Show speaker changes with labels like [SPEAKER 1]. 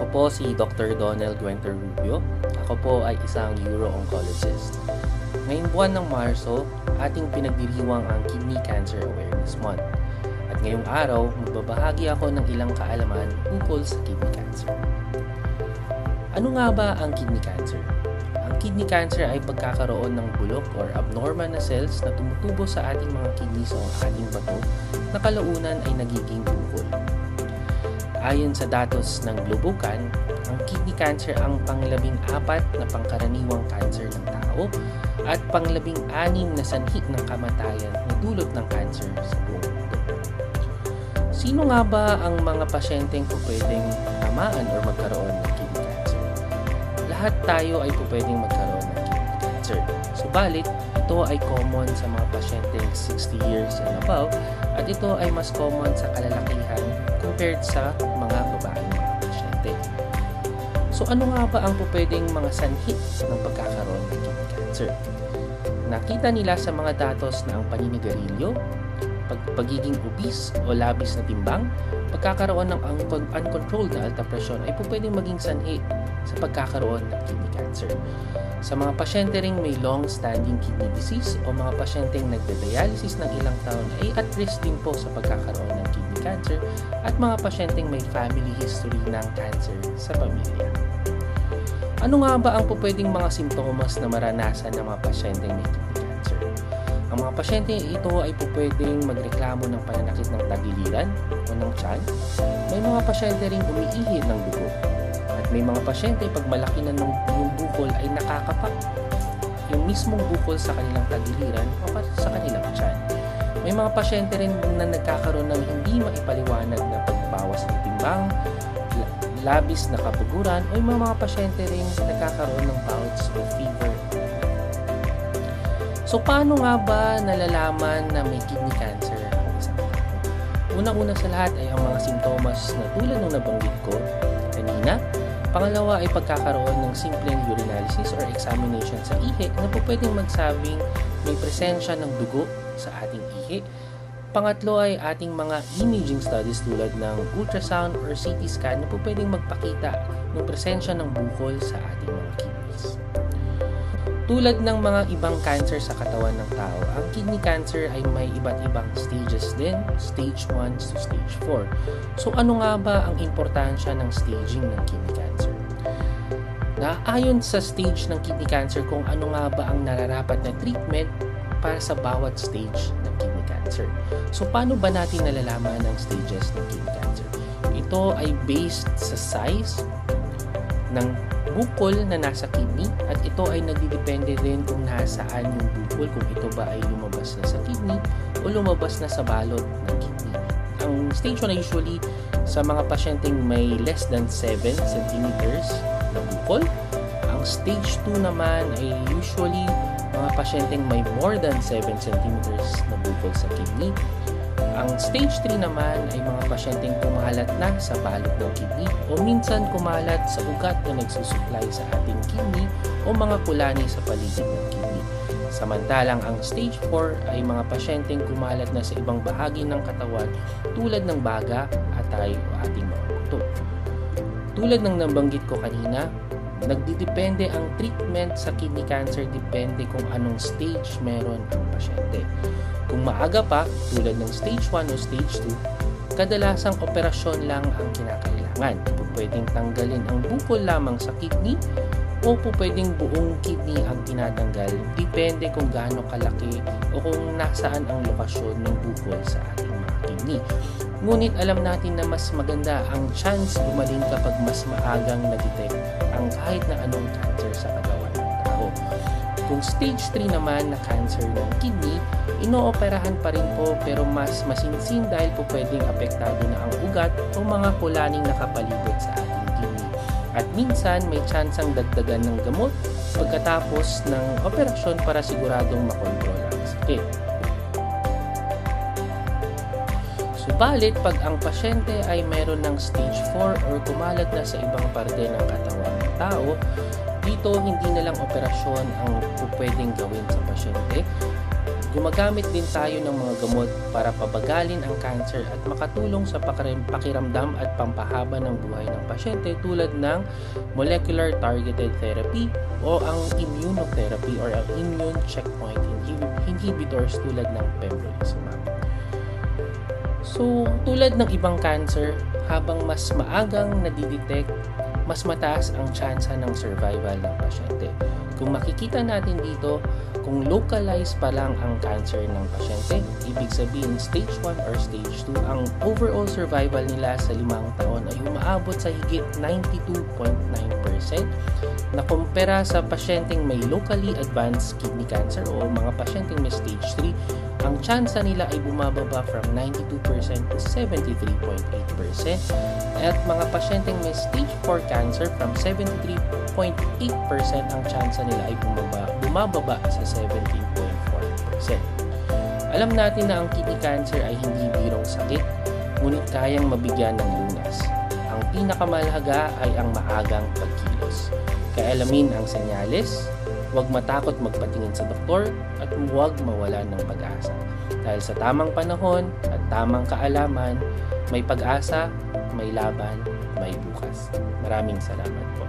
[SPEAKER 1] po si Dr. Donald Guenter Rubio. Ako po ay isang uro-oncologist. Ngayong buwan ng Marso, ating pinagdiriwang ang Kidney Cancer Awareness Month. At ngayong araw, magbabahagi ako ng ilang kaalaman ukol sa kidney cancer. Ano nga ba ang kidney cancer? Ang kidney cancer ay pagkakaroon ng bulok or abnormal na cells na tumutubo sa ating mga kidneys o ating bato na kalaunan ay nagiging bukol. Ayon sa datos ng Globocan, ang kidney cancer ang pang-14 na pangkaraniwang cancer ng tao at pang-16 na sanhi ng kamatayan na dulot ng cancer sa buong mundo. Sino nga ba ang mga pasyenteng pwedeng tamaan o magkaroon ng kidney cancer? Lahat tayo ay pwedeng magkaroon ng kidney cancer. Subalit, ito ay common sa mga pasyenteng 60 years and above at ito ay mas common sa kalalakihan compared sa mga babaeng mga pasyente. So ano nga ba ang pwedeng mga sanhi ng pagkakaroon ng kidney cancer? Nakita nila sa mga datos na ang paninigarilyo, pagiging obese o labis na timbang, pagkakaroon ng uncontrolled na alta presyon ay pwedeng maging sanhi sa pagkakaroon ng kidney cancer. Sa mga pasyente ring may long-standing kidney disease o mga pasyenteng nagde-dialysis ng ilang taon ay at risk din po sa pagkakaroon ng kidney cancer at mga pasyenteng may family history ng cancer sa pamilya. Ano nga ba ang pwedeng mga simptomas na maranasan ng mga pasyenteng may kidney cancer? Ang mga pasyente ito ay pwedeng magreklamo ng pananakit ng tagiliran o ng tiyan. May mga pasyente ring umiihi ng dugo. At may mga pasyente pag malaki na yung bukol ay nakakapak yung mismong bukol sa kanilang tagiliran o sa kanilang tiyan. May mga pasyente rin na nagkakaroon ng hindi maipaliwanag na pagbawas ng timbang, labis na kabuguran o yung mga pasyente rin nagkakaroon ng bouts of fever. So paano nga ba nalalaman na may kidney cancer ang isang tao? Unang-una sa lahat ay ang mga simptomas na tulad ng nabanggit ko kanina. Pangalawa ay pagkakaroon ng simpleng urinalysis or examination sa ihi na pwedeng magsabing may presensya ng dugo sa ating ihi. Pangatlo ay ating mga imaging studies tulad ng ultrasound or CT scan na pwedeng magpakita ng presensya ng bukol sa ating mga kidneys. Tulad ng mga ibang cancer sa katawan ng tao, ang kidney cancer ay may iba't ibang stages din, stage 1 to stage 4. So ano nga ba ang importansya ng staging ng kidney cancer? Naayon sa stage ng kidney cancer kung ano nga ba ang nararapat na treatment para sa bawat stage ng kidney cancer. So paano ba natin nalalaman ang stages ng kidney cancer? Ito ay based sa size ng bukol na nasa kidney at ito ay nagdidepende rin kung nasaan yung bukol, kung ito ba ay lumabas na sa kidney o lumabas na sa balot ng kidney. Ang stage 1 ay usually sa mga pasyenteng may less than 7 centimeters na bukol. Ang stage 2 naman ay usually mga pasyenteng may more than 7 centimeters na bukol sa kidney. Ang stage 3 naman ay mga pasyenteng kumalat na sa balot ng kidney o minsan kumalat sa ugat na nagsusupply sa ating kidney o mga kulani sa paligid ng kidney. Samantalang ang stage 4 ay mga pasyenteng kumalat na sa ibang bahagi ng katawan tulad ng baga, atay o ating mga buto. Tulad ng nabanggit ko kanina, nagdidepende ang treatment sa kidney cancer depende kung anong stage meron ang pasyente. Kung maaga pa, tulad ng stage 1 o stage 2, kadalasang operasyon lang ang kinakailangan. Pwedeng tanggalin ang bukol lamang sa kidney o pwedeng buong kidney ang tinatanggal. Depende kung gaano kalaki o kung nasaan ang lokasyon ng bukol sa ating mga kidney. Ngunit alam natin na mas maganda ang chance gumaling kapag mas maagang na-detect ang kahit na anong cancer sa katawan ng tao. Kung stage 3 naman na cancer ng kidney, inooperahan pa rin po pero mas masinsin dahil po pwedeng apektado na ang ugat o mga kulaning nakapalibot sa ating kidney. At minsan may tsansang dagdagan ng gamot pagkatapos ng operasyon para siguradong makontrol ang sakit. Subalit, pag ang pasyente ay meron ng stage 4 or kumalat na sa ibang parte ng katawan ng tao, dito hindi na lang operasyon ang pwedeng gawin sa pasyente. Gumagamit din tayo ng mga gamot para pabagalin ang cancer at makatulong sa pakiramdam at pampahaba ng buhay ng pasyente tulad ng molecular targeted therapy o ang immunotherapy or ang immune checkpoint inhibitors tulad ng pembrolizumab. So, tulad ng ibang cancer, habang mas maagang nadidetect, mas mataas ang tsansa ng survival ng pasyente. Kung makikita natin dito, kung localized pa lang ang cancer ng pasyente, ibig sabihin stage 1 or stage 2, ang overall survival nila sa 5 taon ay umaabot sa higit 92.9% na kumpara sa pasyenteng may locally advanced kidney cancer o mga pasyenteng may stage 3, ang tsansa nila ay bumababa from 92% to 73.8% at mga pasyenteng may stage 4 cancer from 73.8% ang tsansa nila ay bumababa sa 17.4%. Alam natin na ang kidney cancer ay hindi birong sakit, ngunit kayang mabigyan ng lunas. Ang pinakamahalaga ay ang maagang pagkilos. Kaya alamin ang senyales, huwag matakot magpatingin sa doktor at huwag mawala ng pag-asa. Dahil sa tamang panahon at tamang kaalaman, may pag-asa, may laban, may bukas. Maraming salamat po.